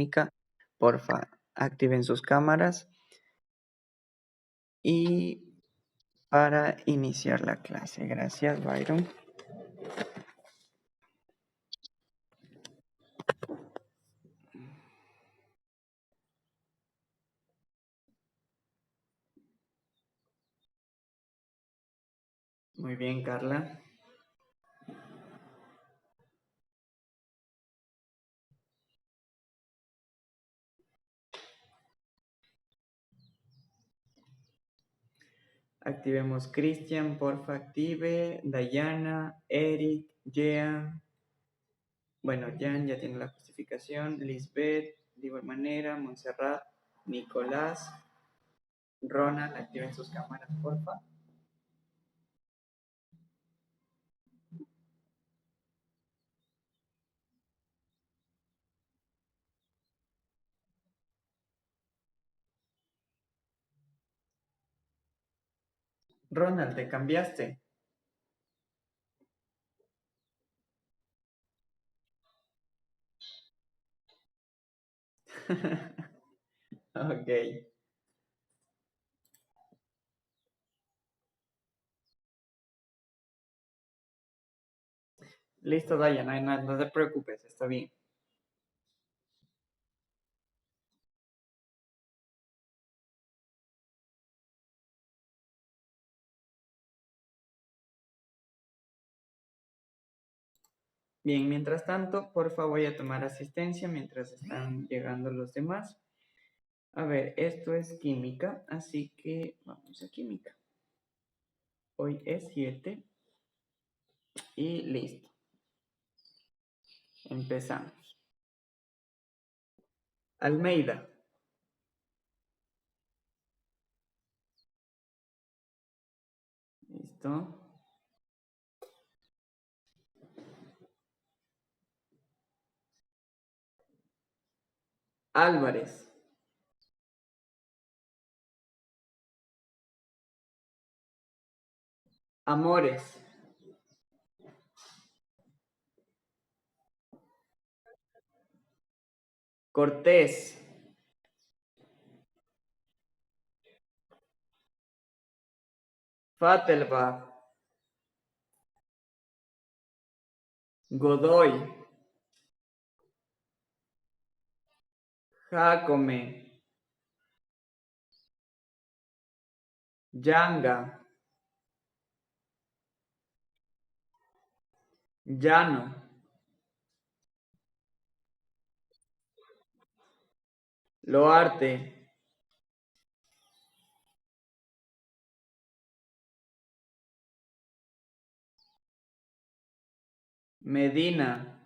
química, porfa, activen sus cámaras. Y para iniciar la clase. Gracias, Byron. Muy bien, Carla. Activemos Cristian, porfa, active. Dayana, Eric, Jean. Bueno, Jean ya tiene la justificación. Lisbeth, de igual manera. Montserrat, Nicolás, Ronald, activen sus cámaras, porfa. Ronald, ¿te cambiaste? Ok. Listo, Dayana, no te preocupes, está bien. Bien, mientras tanto, porfa, voy a tomar asistencia mientras están llegando los demás. A ver, esto es química, así que vamos a química. Hoy es 7 y listo. Empezamos. Almeida. Listo. Álvarez. Amores. Cortés. Fatelbach. Godoy. Jacome. Yanga. Llano. Loarte. Medina.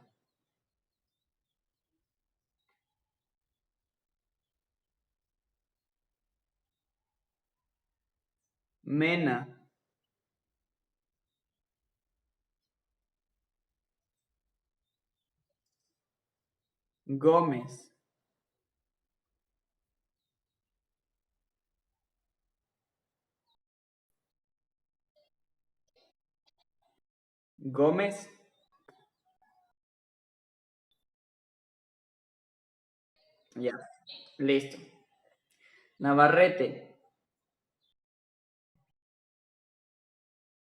Mena. Gómez. Gómez. Ya, listo. Navarrete.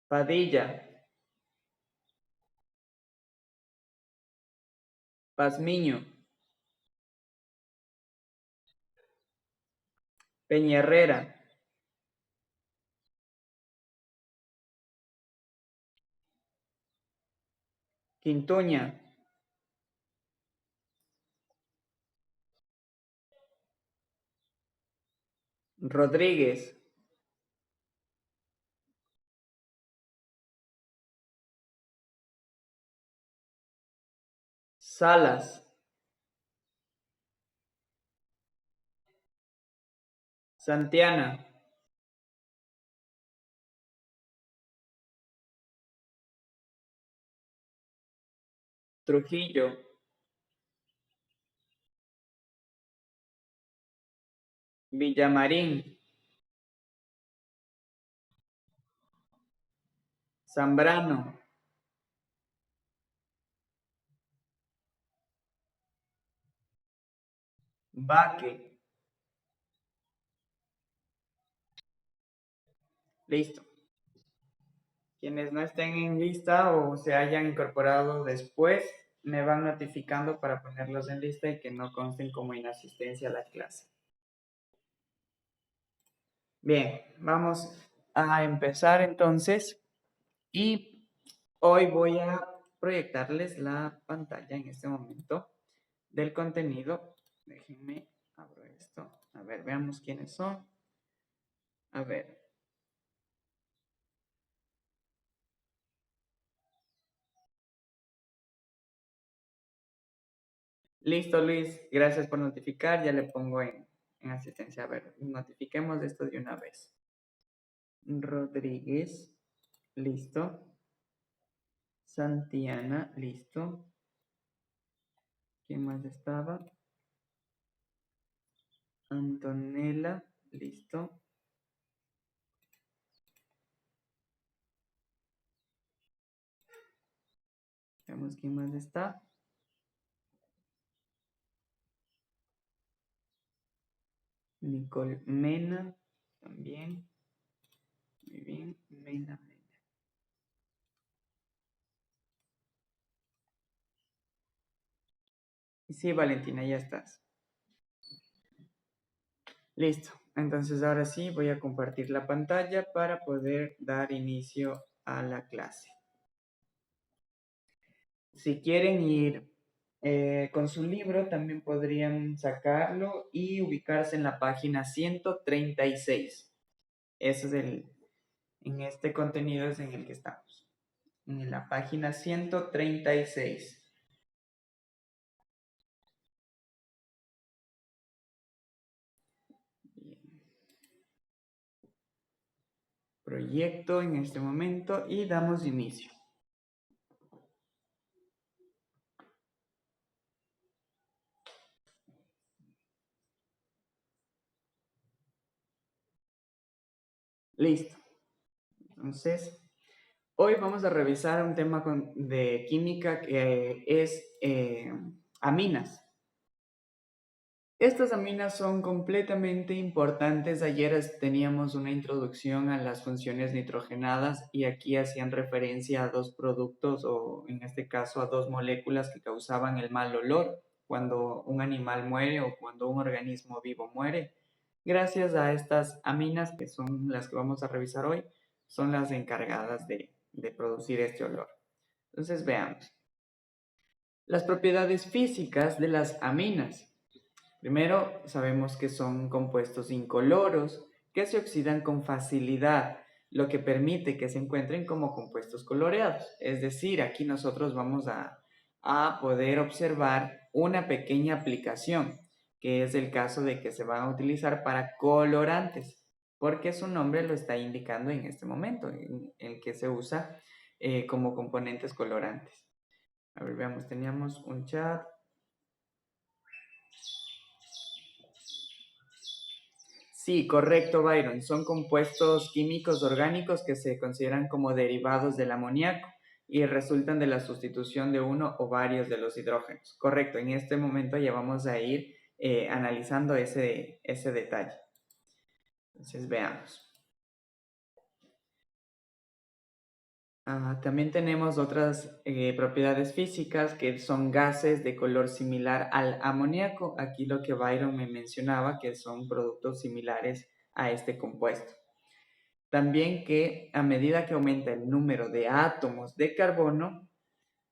Padilla. Pazmiño. Peña-Herrera. Quintuña. Rodríguez. Salas. Santiana. Trujillo. Villamarín. Zambrano. Baque. Listo. Quienes no estén en lista o se hayan incorporado después, me van notificando para ponerlos en lista y que no consten como inasistencia a la clase. Bien, vamos a empezar entonces y hoy voy a proyectarles la pantalla en este momento del contenido. Déjenme, abro esto. A ver, veamos quiénes son. A ver. Listo, Luis. Gracias por notificar. Ya le pongo en asistencia. A ver, notifiquemos esto de una vez. Rodríguez. Listo. Santiana. Listo. ¿Quién más estaba? Antonella. Listo. Veamos quién más está. Nicole Mena. También. Muy bien. Mena. Sí, Valentina, ya estás. Listo. Entonces ahora sí voy a compartir la pantalla para poder dar inicio a la clase. Si quieren ir con su libro, también podrían sacarlo y ubicarse en la página 136. Ese es en este contenido es en el que estamos. En la página 136. Bien. Proyecto en este momento y damos inicio. Listo. Entonces, hoy vamos a revisar un tema de química que es aminas. Estas aminas son completamente importantes. Ayer teníamos una introducción a las funciones nitrogenadas y aquí hacían referencia a dos productos o en este caso a dos moléculas que causaban el mal olor cuando un animal muere o cuando un organismo vivo muere. Gracias a estas aminas, que son las que vamos a revisar hoy, son las encargadas de producir este olor. Entonces veamos. Las propiedades físicas de las aminas. Primero, sabemos que son compuestos incoloros que se oxidan con facilidad, lo que permite que se encuentren como compuestos coloreados. Es decir, aquí nosotros vamos a poder observar una pequeña aplicación, que es el caso de que se van a utilizar para colorantes, porque su nombre lo está indicando en este momento, en el que se usa como componentes colorantes. A ver, veamos, teníamos un chat. Sí, correcto, Byron. Son compuestos químicos orgánicos que se consideran como derivados del amoníaco y resultan de la sustitución de uno o varios de los hidrógenos. Correcto, en este momento ya vamos a ir analizando ese detalle. Entonces, veamos. También tenemos otras propiedades físicas que son gases de color similar al amoníaco. Aquí lo que Byron me mencionaba, que son productos similares a este compuesto. También que a medida que aumenta el número de átomos de carbono,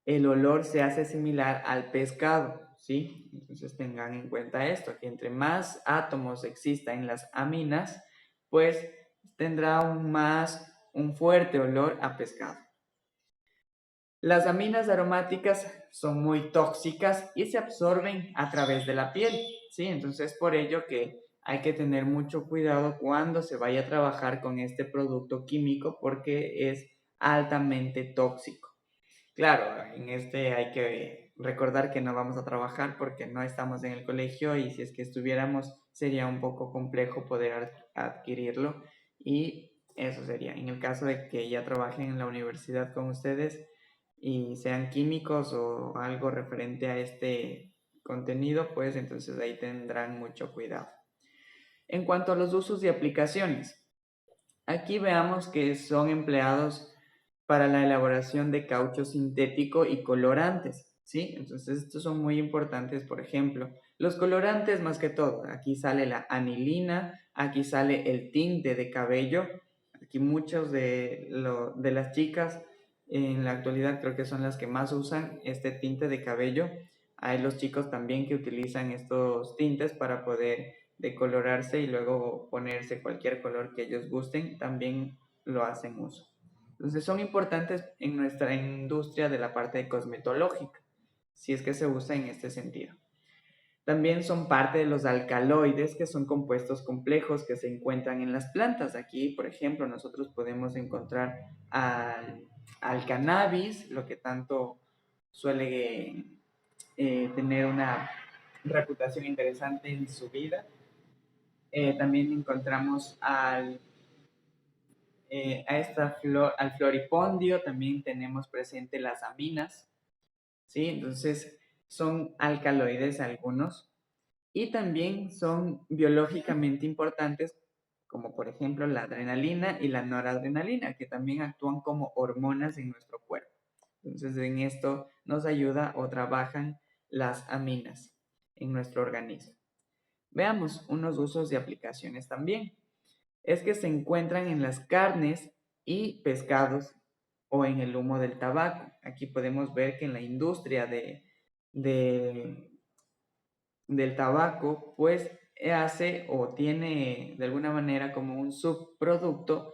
el olor se hace similar al pescado, ¿sí? Entonces tengan en cuenta esto, que entre más átomos exista en las aminas, pues tendrá un fuerte olor a pescado. Las aminas aromáticas son muy tóxicas y se absorben a través de la piel, ¿sí? Entonces por ello que hay que tener mucho cuidado cuando se vaya a trabajar con este producto químico porque es altamente tóxico. Claro, en este hay que recordar que no vamos a trabajar porque no estamos en el colegio y si es que estuviéramos sería un poco complejo poder adquirirlo y eso sería. En el caso de que ya trabajen en la universidad con ustedes y sean químicos o algo referente a este contenido, pues entonces ahí tendrán mucho cuidado. En cuanto a los usos y aplicaciones, aquí veamos que son empleados para la elaboración de caucho sintético y colorantes, ¿sí? Entonces estos son muy importantes, por ejemplo, los colorantes más que todo. Aquí sale la anilina, aquí sale el tinte de cabello. Aquí muchos de las chicas en la actualidad creo que son las que más usan este tinte de cabello. Hay los chicos también que utilizan estos tintes para poder decolorarse y luego ponerse cualquier color que ellos gusten, también lo hacen uso. Entonces son importantes en nuestra industria de la parte cosmetológica, si es que se usa en este sentido. También son parte de los alcaloides, que son compuestos complejos que se encuentran en las plantas. Aquí, por ejemplo, nosotros podemos encontrar al cannabis, lo que tanto suele tener una reputación interesante en su vida. También encontramos al floripondio, también tenemos presente las aminas, ¿sí? Entonces son alcaloides algunos y también son biológicamente importantes, como por ejemplo la adrenalina y la noradrenalina, que también actúan como hormonas en nuestro cuerpo. Entonces en esto nos ayuda o trabajan las aminas en nuestro organismo. Veamos unos usos y aplicaciones también. Es que se encuentran en las carnes y pescados o en el humo del tabaco. Aquí podemos ver que en la industria de- del tabaco, pues hace o tiene de alguna manera como un subproducto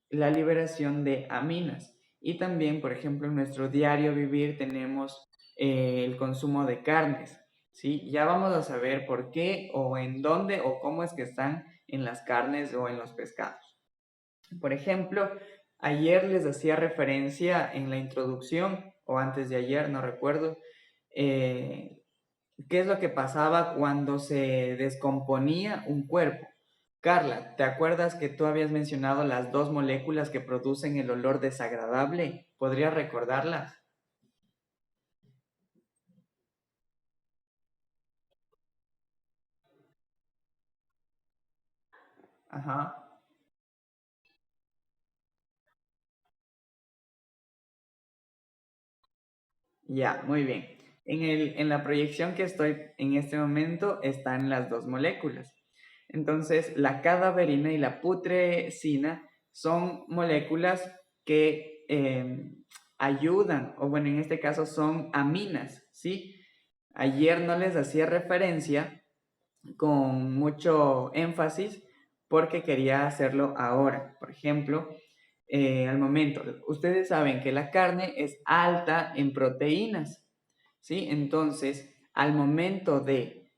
la liberación de aminas. Y también, por ejemplo, en nuestro diario vivir tenemos el consumo de carnes, ¿sí? Ya vamos a saber por qué o en dónde o cómo es que están en las carnes o en los pescados. Por ejemplo, ayer les hacía referencia en la introducción, o antes de ayer, no recuerdo, qué es lo que pasaba cuando se descomponía un cuerpo. Carla, ¿te acuerdas que tú habías mencionado las dos moléculas que producen el olor desagradable? ¿Podrías recordarlas? Ajá. Ya, muy bien. En la proyección que estoy en este momento están las dos moléculas. Entonces, la cadaverina y la putrescina son moléculas que ayudan, o bueno, en este caso son aminas, ¿sí? Ayer no les hacía referencia con mucho énfasis porque quería hacerlo ahora. Por ejemplo, al momento, ustedes saben que la carne es alta en proteínas, ¿sí? Entonces, al momento de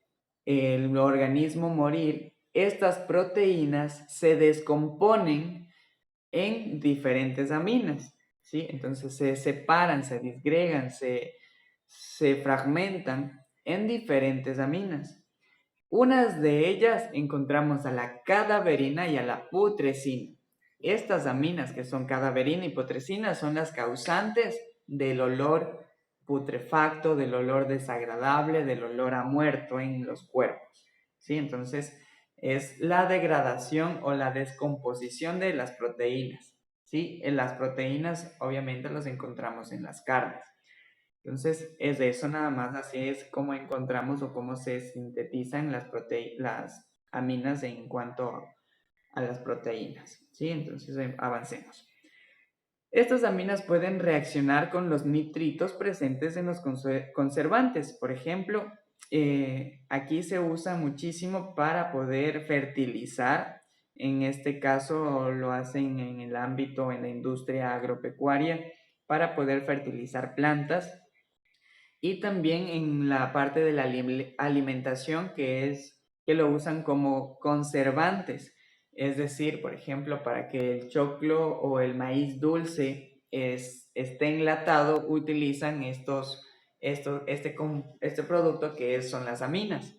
el organismo morir, estas proteínas se descomponen en diferentes aminas, ¿sí? Entonces se separan, se disgregan, se fragmentan en diferentes aminas. Unas de ellas encontramos a la cadaverina y a la putrescina. Estas aminas que son cadaverina y putrescina son las causantes del olor putrefacto, del olor desagradable, del olor a muerto en los cuerpos. ¿Sí? Entonces es la degradación o la descomposición de las proteínas. ¿Sí? En las proteínas obviamente las encontramos en las carnes. Entonces, es de eso nada más, así es como encontramos o cómo se sintetizan las aminas en cuanto a las proteínas. ¿Sí? Entonces, avancemos. Estas aminas pueden reaccionar con los nitritos presentes en los conservantes. Por ejemplo, aquí se usa muchísimo para poder fertilizar. En este caso lo hacen en el ámbito, en la industria agropecuaria, para poder fertilizar plantas y también en la parte de la alimentación que lo usan como conservantes. Es decir, por ejemplo, para que el choclo o el maíz dulce esté enlatado, utilizan este producto son las aminas.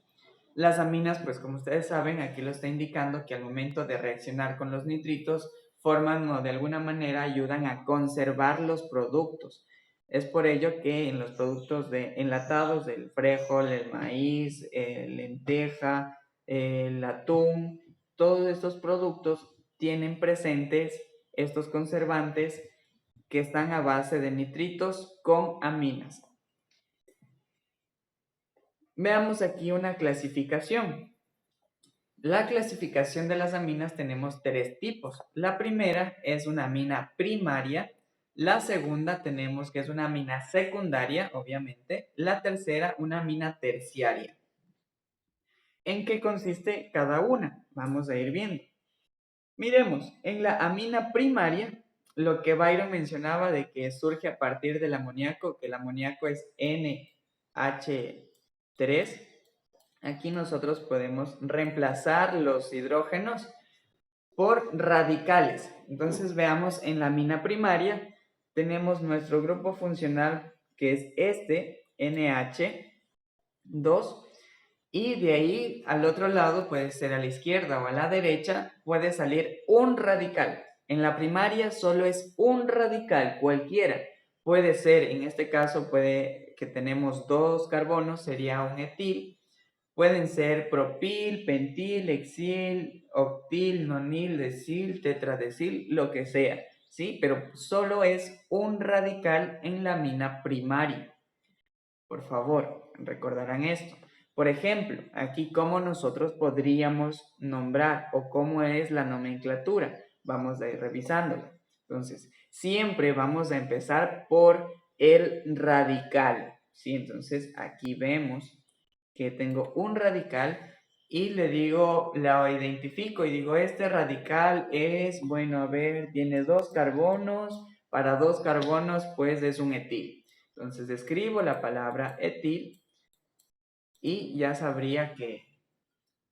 Las aminas, pues como ustedes saben, aquí lo está indicando que al momento de reaccionar con los nitritos, forman o de alguna manera ayudan a conservar los productos. Es por ello que en los productos enlatados del frijol, el maíz, lenteja, el atún, todos estos productos tienen presentes estos conservantes que están a base de nitritos con aminas. Veamos aquí una clasificación. La clasificación de las aminas tenemos tres tipos. La primera es una amina primaria. La segunda tenemos que es una amina secundaria, obviamente. La tercera, una amina terciaria. ¿En qué consiste cada una? Vamos a ir viendo. Miremos, en la amina primaria, lo que Byron mencionaba de que surge a partir del amoníaco, que el amoníaco es NH3. Aquí nosotros podemos reemplazar los hidrógenos por radicales. Entonces veamos en la amina primaria, tenemos nuestro grupo funcional que es este, NH2, y de ahí al otro lado, puede ser a la izquierda o a la derecha, puede salir un radical. En la primaria solo es un radical, cualquiera. Puede ser, en este caso, puede que tenemos dos carbonos, sería un etil. Pueden ser propil, pentil, hexil, octil, nonil, desil, tetradesil, lo que sea, ¿sí? Pero solo es un radical en la amina primaria. Por favor, recordarán esto. Por ejemplo, aquí cómo nosotros podríamos nombrar o cómo es la nomenclatura. Vamos a ir revisándolo. Entonces, siempre vamos a empezar por el radical, ¿sí? Entonces, aquí vemos que tengo un radical y le digo, lo identifico y digo, este radical es, bueno, a ver, tiene dos carbonos, para dos carbonos pues es un etil. Entonces escribo la palabra etil y ya sabría que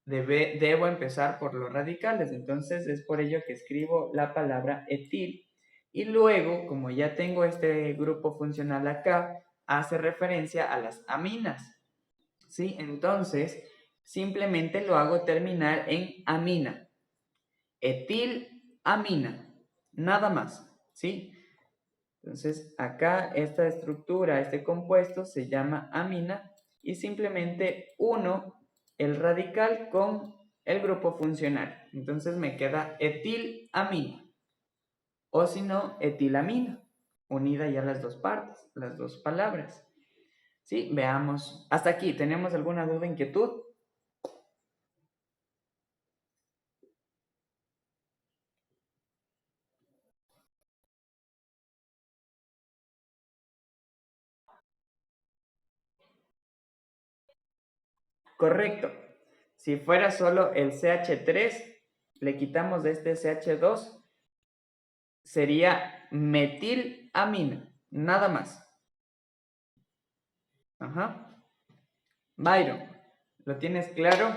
debo empezar por los radicales. Entonces es por ello que escribo la palabra etil y luego, como ya tengo este grupo funcional acá, hace referencia a las aminas. ¿Sí? Entonces, simplemente lo hago terminar en amina. Etilamina. Nada más. ¿Sí? Entonces, acá esta estructura, este compuesto se llama amina y simplemente uno el radical con el grupo funcional. Entonces me queda etilamina o si no, etilamina, unida ya las dos partes, las dos palabras. ¿Sí? Veamos. Hasta aquí, ¿tenemos alguna duda, inquietud? Correcto. Si fuera solo el CH3, le quitamos de este CH2, sería metilamina, nada más. Ajá. Byron, ¿lo tienes claro?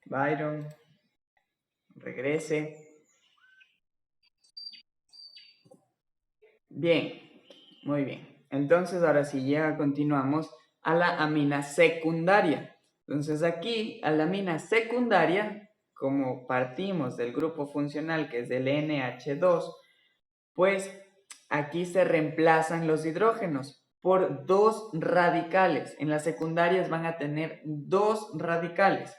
Byron, regrese. Bien, muy bien. Entonces, ahora sí, ya continuamos a la amina secundaria. Entonces, aquí, a la amina secundaria, como partimos del grupo funcional que es del NH2, pues aquí se reemplazan los hidrógenos por dos radicales. En las secundarias van a tener dos radicales.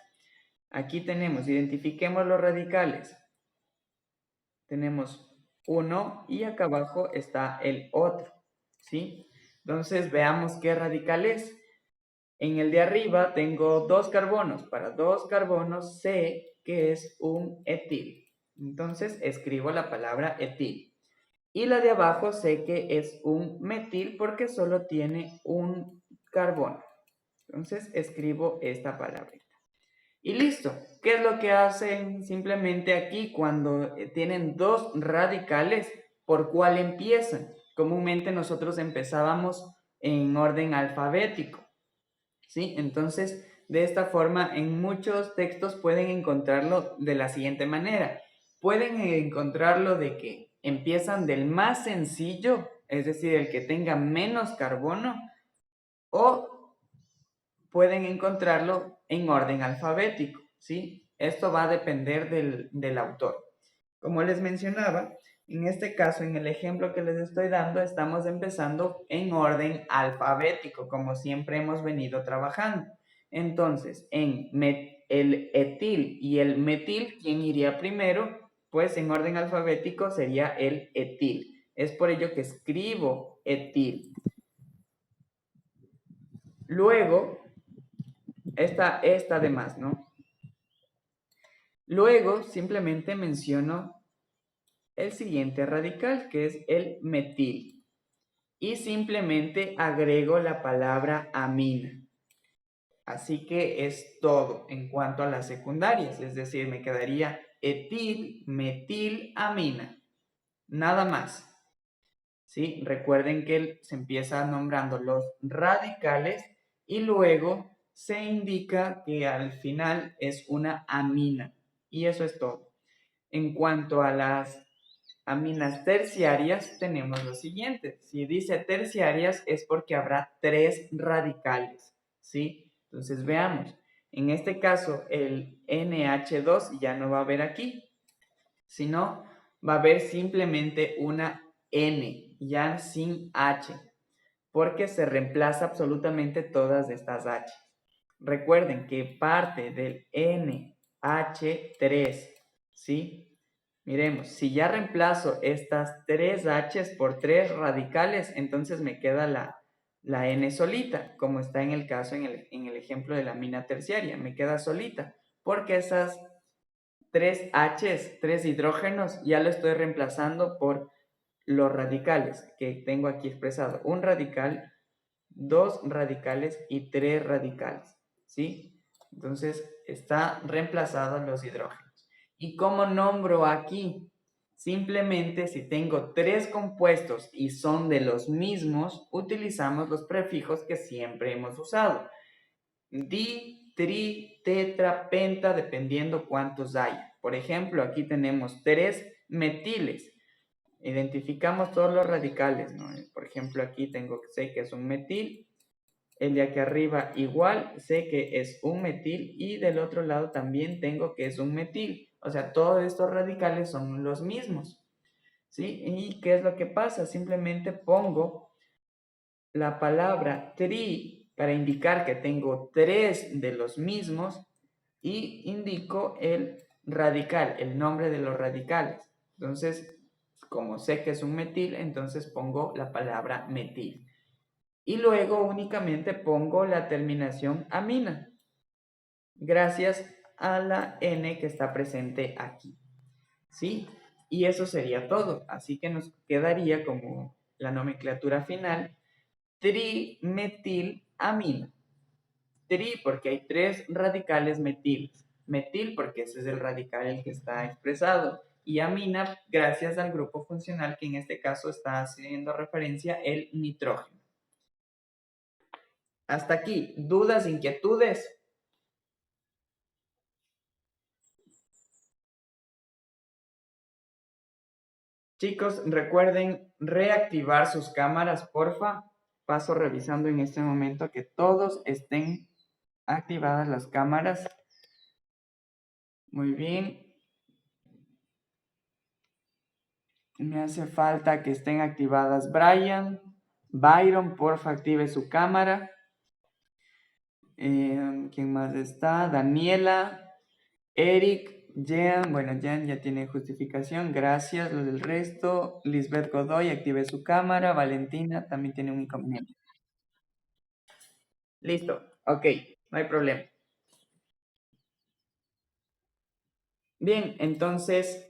Aquí tenemos, identifiquemos los radicales. Tenemos uno y acá abajo está el otro, ¿sí? Entonces veamos qué radical es. En el de arriba tengo dos carbonos. Para dos carbonos sé que es un etil. Entonces escribo la palabra etil. Y la de abajo sé que es un metil porque solo tiene un carbono. Entonces escribo esta palabra. Y listo. ¿Qué es lo que hacen simplemente aquí cuando tienen dos radicales? ¿Por cuál empiezan? Comúnmente nosotros empezábamos en orden alfabético, ¿sí? Entonces, de esta forma, en muchos textos pueden encontrarlo de la siguiente manera. Pueden encontrarlo de que empiezan del más sencillo, es decir, el que tenga menos carbono, o pueden encontrarlo en orden alfabético, ¿sí? Esto va a depender del autor. Como les mencionaba, en este caso, en el ejemplo que les estoy dando, estamos empezando en orden alfabético, como siempre hemos venido trabajando. Entonces, en el etil y el metil, ¿quién iría primero? Pues en orden alfabético sería el etil. Es por ello que escribo etil. Luego, esta de más, ¿no? Luego, simplemente menciono el siguiente radical, que es el metil. Y simplemente agrego la palabra amina. Así que es todo en cuanto a las secundarias, es decir, me quedaría etil, metil, amina. Nada más. ¿Sí? Recuerden que se empieza nombrando los radicales y luego se indica que al final es una amina. Y eso es todo. En cuanto a las aminas terciarias, tenemos lo siguiente. Si dice terciarias es porque habrá 3 radicales, ¿sí? Entonces veamos. En este caso, el NH2 ya no va a haber aquí, sino va a haber simplemente una N, ya sin H, porque se reemplaza absolutamente todas estas H. Recuerden que parte del NH3, ¿sí? Miremos, si ya reemplazo estas 3 H's por 3 radicales, entonces me queda la N solita, como está en el caso, en el ejemplo de la amina terciaria, me queda solita, porque esas 3 H's, 3 hidrógenos, ya lo estoy reemplazando por los radicales que tengo aquí expresado. Un radical, 2 radicales y 3 radicales, ¿sí? Entonces, está reemplazado los hidrógenos. ¿Y cómo nombro aquí? Simplemente si tengo 3 compuestos y son de los mismos, utilizamos los prefijos que siempre hemos usado. Di, tri, tetra, penta, dependiendo cuántos haya. Por ejemplo, aquí tenemos 3 metiles. Identificamos todos los radicales, ¿no? Por ejemplo, aquí sé que es un metil, el de aquí arriba igual, sé que es un metil y del otro lado también tengo que es un metil. O sea, todos estos radicales son los mismos, ¿sí? ¿Y qué es lo que pasa? Simplemente pongo la palabra tri para indicar que tengo 3 de los mismos y indico el radical, el nombre de los radicales. Entonces, como sé que es un metil, entonces pongo la palabra metil. Y luego únicamente pongo la terminación amina, gracias a la N que está presente aquí. ¿Sí? Y eso sería todo. Así que nos quedaría como la nomenclatura final, trimetilamina. Tri porque hay 3 radicales metiles. Metil porque ese es el radical el que está expresado. Y amina gracias al grupo funcional que en este caso está haciendo referencia el nitrógeno. Hasta aquí, ¿dudas, inquietudes? Chicos, recuerden reactivar sus cámaras, porfa. Paso revisando en este momento que todos estén activadas las cámaras. Muy bien. Me hace falta que estén activadas Brian. Byron, porfa, active su cámara. ¿Quién más está? Daniela, Eric, Jean. Bueno, Jean ya tiene justificación. Gracias. Los del resto. Lisbeth Godoy, active su cámara. Valentina también tiene un inconveniente. Listo. Ok, no hay problema. Bien, entonces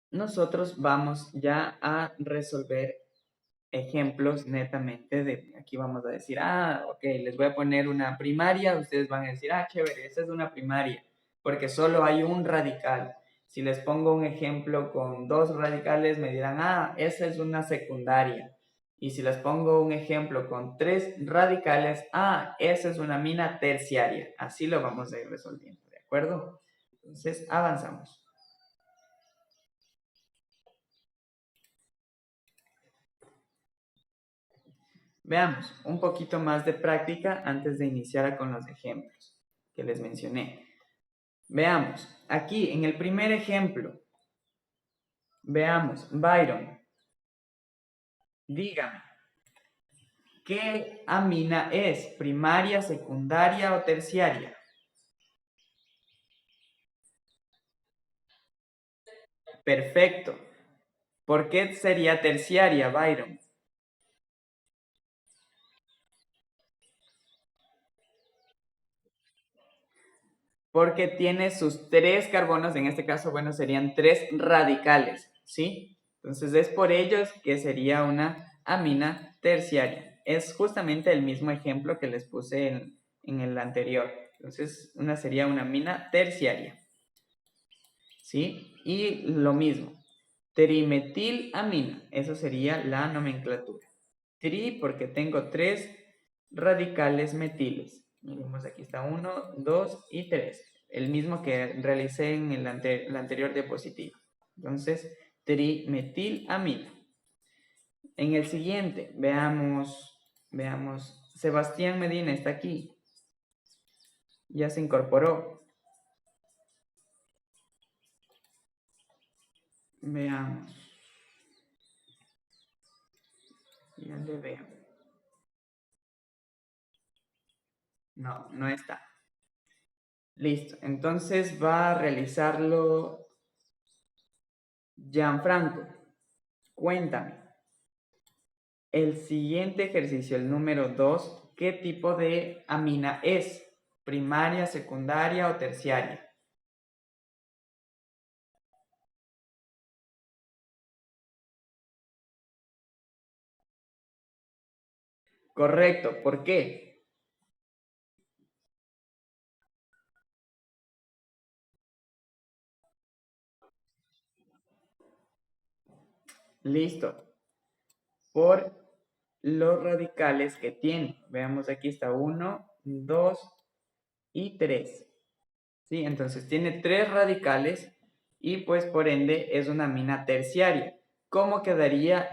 nosotros vamos ya a resolver ejemplos netamente de, aquí vamos a decir, ok, les voy a poner una primaria, ustedes van a decir, chévere, esa es una primaria, porque solo hay un radical. Si les pongo un ejemplo con 2 radicales, me dirán, esa es una secundaria. Y si les pongo un ejemplo con 3 radicales, esa es una mina terciaria. Así lo vamos a ir resolviendo, ¿de acuerdo? Entonces, avanzamos. Veamos un poquito más de práctica antes de iniciar con los ejemplos que les mencioné. Veamos, aquí en el primer ejemplo, veamos, Byron, dígame, ¿qué amina es? ¿Primaria, secundaria o terciaria? Perfecto. ¿Por qué sería terciaria, Byron? Porque tiene sus 3 carbonos, en este caso, bueno, serían 3 radicales, ¿sí? Entonces es por ellos que sería una amina terciaria. Es justamente el mismo ejemplo que les puse en el anterior. Entonces, sería una amina terciaria, ¿sí? Y lo mismo, trimetilamina, eso sería la nomenclatura. Tri porque tengo 3 radicales metiles. Miremos, aquí está 1, 2 y 3. El mismo que realicé en la anterior diapositiva. Entonces, trimetilamina. En el siguiente, veamos, Sebastián Medina está aquí. Ya se incorporó. Veamos. Ya le veo. No, no está. Listo. Entonces va a realizarlo Gianfranco. Cuéntame. El siguiente ejercicio, el número 2, ¿qué tipo de amina es? ¿Primaria, secundaria o terciaria? Correcto. ¿Por qué? Listo. Por los radicales que tiene. Veamos, aquí está 1, 2 y 3. ¿Sí? Entonces tiene 3 radicales y pues por ende es una amina terciaria. ¿Cómo quedaría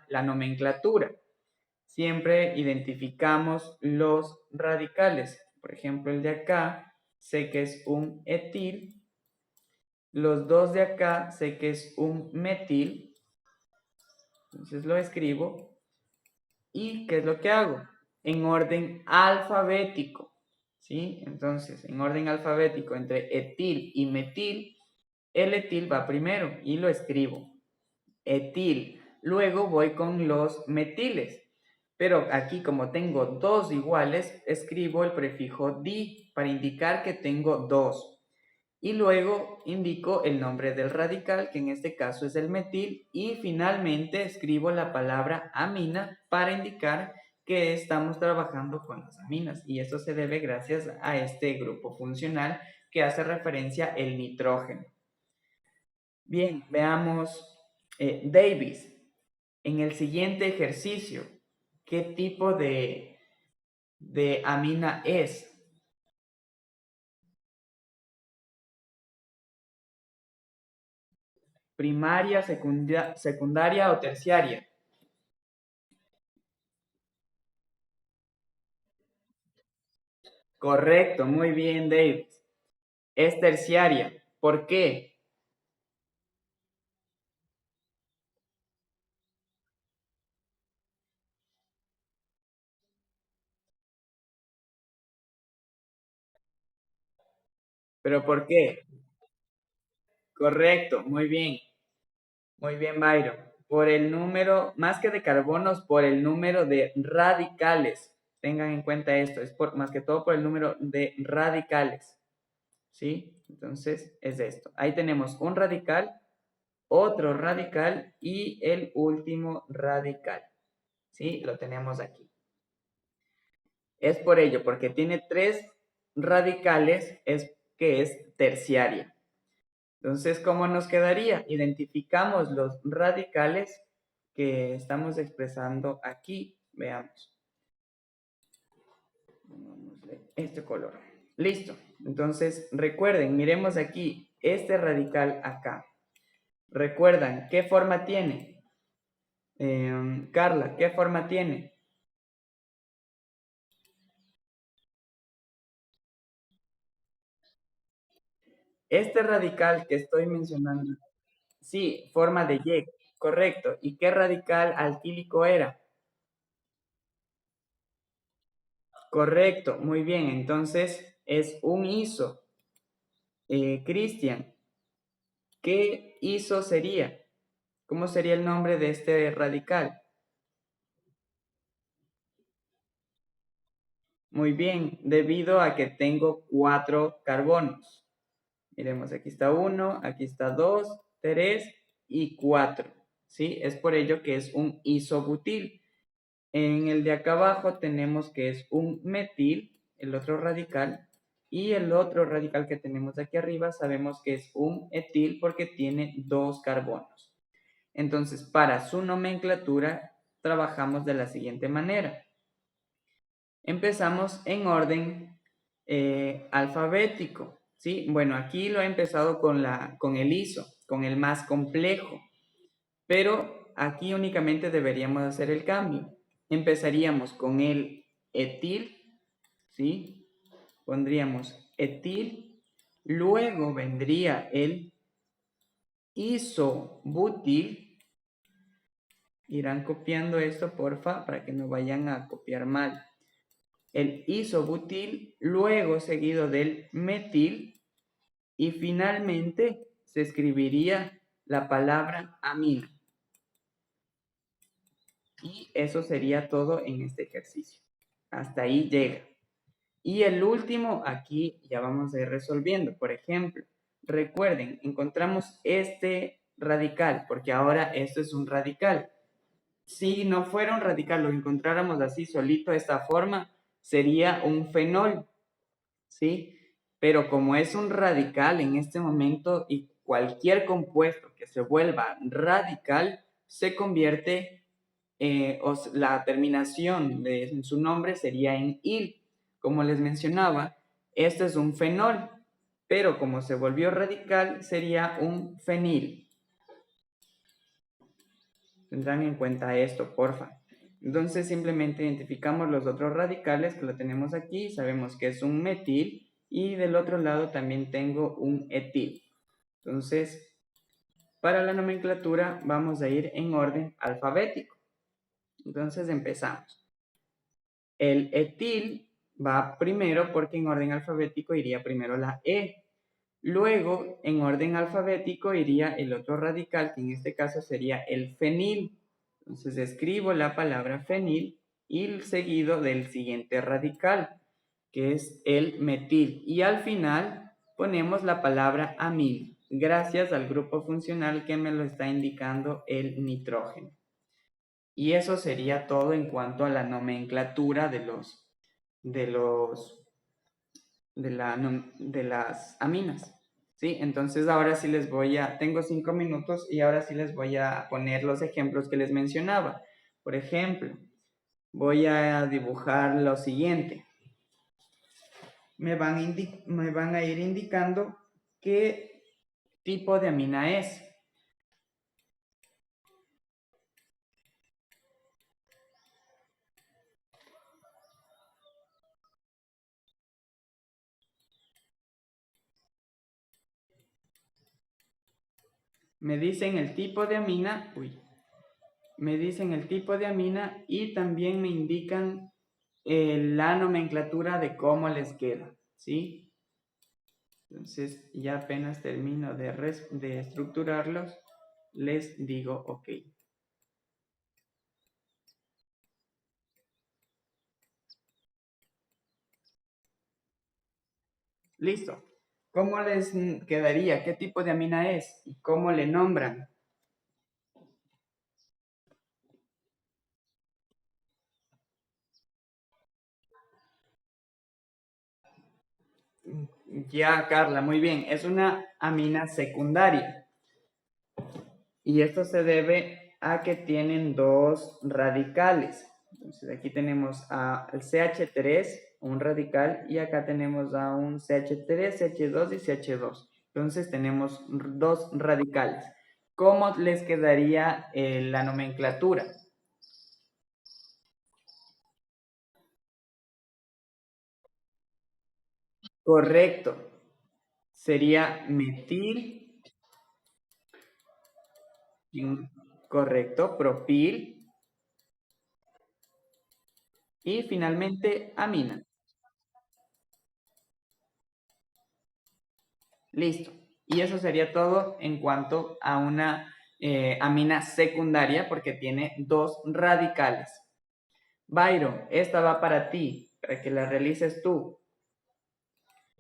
la nomenclatura? Siempre identificamos los radicales. Por ejemplo, el de acá sé que es un etil. Los dos de acá sé que es un metil. Entonces lo escribo. ¿Y qué es lo que hago? En orden alfabético. ¿Sí? Entonces, en orden alfabético entre etil y metil, el etil va primero y lo escribo. Etil. Luego voy con los metiles. Pero aquí, como tengo dos iguales, escribo el prefijo di para indicar que tengo dos. Y luego indico el nombre del radical, que en este caso es el metil. Y finalmente escribo la palabra amina para indicar que estamos trabajando con las aminas. Y esto se debe gracias a este grupo funcional que hace referencia al nitrógeno. Bien, veamos, Davis. En el siguiente ejercicio, ¿qué tipo de amina es? ¿Primaria, secundaria o terciaria? Correcto, muy bien, David. Es terciaria. ¿Por qué? ¿Pero por qué? Correcto, muy bien. Muy bien, Byron. Por el número, más que de carbonos, por el número de radicales. Tengan en cuenta esto, es más que todo por el número de radicales. ¿Sí? Entonces, es esto. Ahí tenemos un radical, otro radical y el último radical. ¿Sí? Lo tenemos aquí. Es por ello, porque tiene 3 radicales, es que es terciaria. Entonces, ¿cómo nos quedaría? Identificamos los radicales que estamos expresando aquí. Veamos. Pongámosle este color. Listo. Entonces, recuerden, miremos aquí, este radical acá. ¿Recuerdan qué forma tiene? Carla, ¿qué forma tiene? Este radical que estoy mencionando, sí, forma de Y, correcto. ¿Y qué radical alquílico era? Correcto, muy bien. Entonces es un iso. Cristian, ¿qué iso sería? ¿Cómo sería el nombre de este radical? Muy bien, debido a que tengo 4 carbonos. Miremos, aquí está 1, aquí está 2, 3 y 4. ¿Sí? Es por ello que es un isobutil. En el de acá abajo tenemos que es un metil, el otro radical, y el otro radical que tenemos aquí arriba sabemos que es un etil porque tiene 2 carbonos. Entonces, para su nomenclatura trabajamos de la siguiente manera. Empezamos en orden alfabético, ¿sí? Bueno, aquí lo he empezado con el iso, con el más complejo, pero aquí únicamente deberíamos hacer el cambio. Empezaríamos con el etil, ¿sí? Pondríamos etil, luego vendría el isobutil. Irán copiando esto, porfa, para que no vayan a copiar mal. El isobutil, luego seguido del metil y finalmente se escribiría la palabra amina. Y eso sería todo en este ejercicio. Hasta ahí llega. Y el último, aquí ya vamos a ir resolviendo. Por ejemplo, recuerden, encontramos este radical, porque ahora esto es un radical. Si no fuera un radical, lo encontráramos así solito, de esta forma, sería un fenol, ¿sí? Pero como es un radical en este momento y cualquier compuesto que se vuelva radical se convierte, la terminación de su nombre sería en il. Como les mencionaba, este es un fenol, pero como se volvió radical sería un fenil. Tendrán en cuenta esto, porfa. Entonces simplemente identificamos los otros radicales que lo tenemos aquí, sabemos que es un metil y del otro lado también tengo un etil. Entonces, para la nomenclatura vamos a ir en orden alfabético. Entonces empezamos. El etil va primero porque en orden alfabético iría primero la E. Luego, en orden alfabético iría el otro radical, que en este caso sería el fenil. Entonces escribo la palabra fenil y seguido del siguiente radical, que es el metil. Y al final ponemos la palabra amil, gracias al grupo funcional que me lo está indicando el nitrógeno. Y eso sería todo en cuanto a la nomenclatura de las aminas. ¿Sí? Entonces ahora sí tengo 5 minutos y ahora sí les voy a poner los ejemplos que les mencionaba. Por ejemplo, voy a dibujar lo siguiente. Me van a ir indicando qué tipo de amina es. Me dicen el tipo de amina, me dicen el tipo de amina y también me indican la nomenclatura de cómo les queda, ¿sí? Entonces, ya apenas termino de estructurarlos, les digo ok. Listo. ¿Cómo les quedaría? ¿Qué tipo de amina es? ¿Y cómo le nombran? Ya, Carla, muy bien. Es una amina secundaria. Y esto se debe a que tienen dos radicales. Entonces aquí tenemos al CH3, un radical, y acá tenemos a un CH3, CH2 y CH2. Entonces tenemos dos radicales. ¿Cómo les quedaría la nomenclatura? Correcto. sería metil, correcto, propil y finalmente amina. Listo. Y eso sería todo en cuanto a una amina secundaria porque tiene dos radicales. Byron, esta va para ti, para que la realices tú.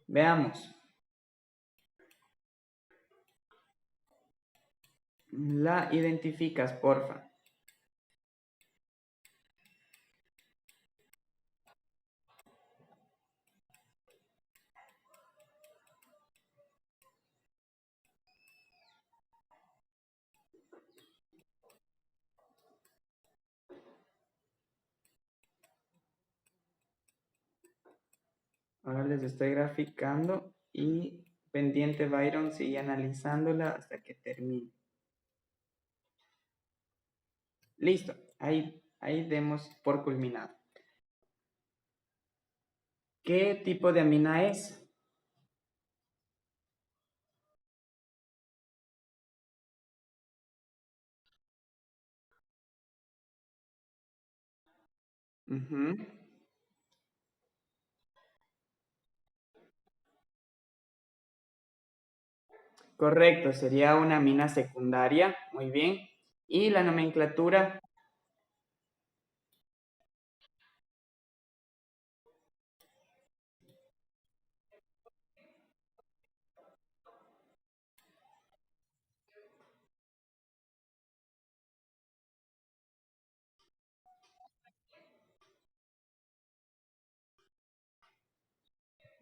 Veamos. La identificas, porfa. Ahora les estoy graficando y pendiente Byron sigue analizándola hasta que termine. Listo, ahí demos por culminado. ¿Qué tipo de amina es? Uh-huh. Correcto, sería una amina secundaria. Muy bien. Y la nomenclatura,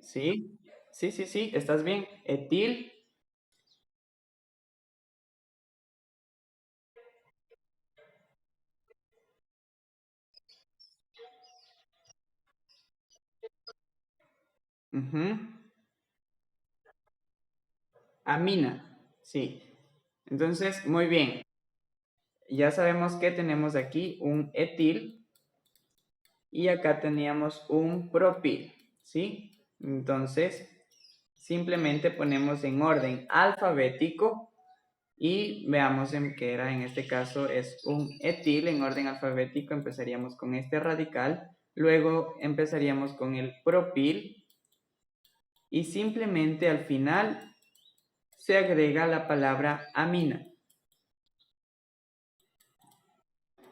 ¿sí? Sí, estás bien. Etil, uh-huh. Amina, sí. Entonces, muy bien. Ya sabemos que tenemos aquí un etil y acá teníamos un propil, ¿sí? Entonces, simplemente ponemos en orden alfabético y veamos en qué era, en este caso es un etil en orden alfabético, empezaríamos con este radical, luego empezaríamos con el propil y simplemente al final se agrega la palabra amina,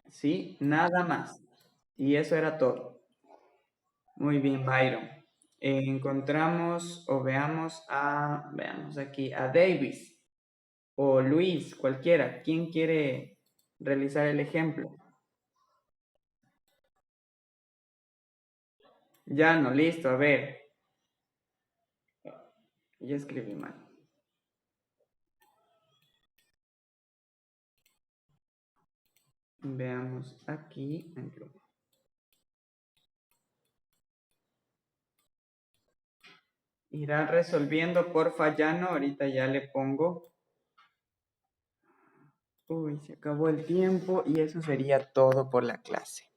¿sí? Nada más. Y eso era todo. Muy bien, Byron. Encontramos o veamos aquí, a Davis o Luis, cualquiera. ¿Quién quiere realizar el ejemplo? Ya no, listo, a ver. Ya escribí mal. Veamos aquí. Irá resolviendo, porfa, ya no. Ahorita ya le pongo. Uy, se acabó el tiempo y eso sería todo por la clase.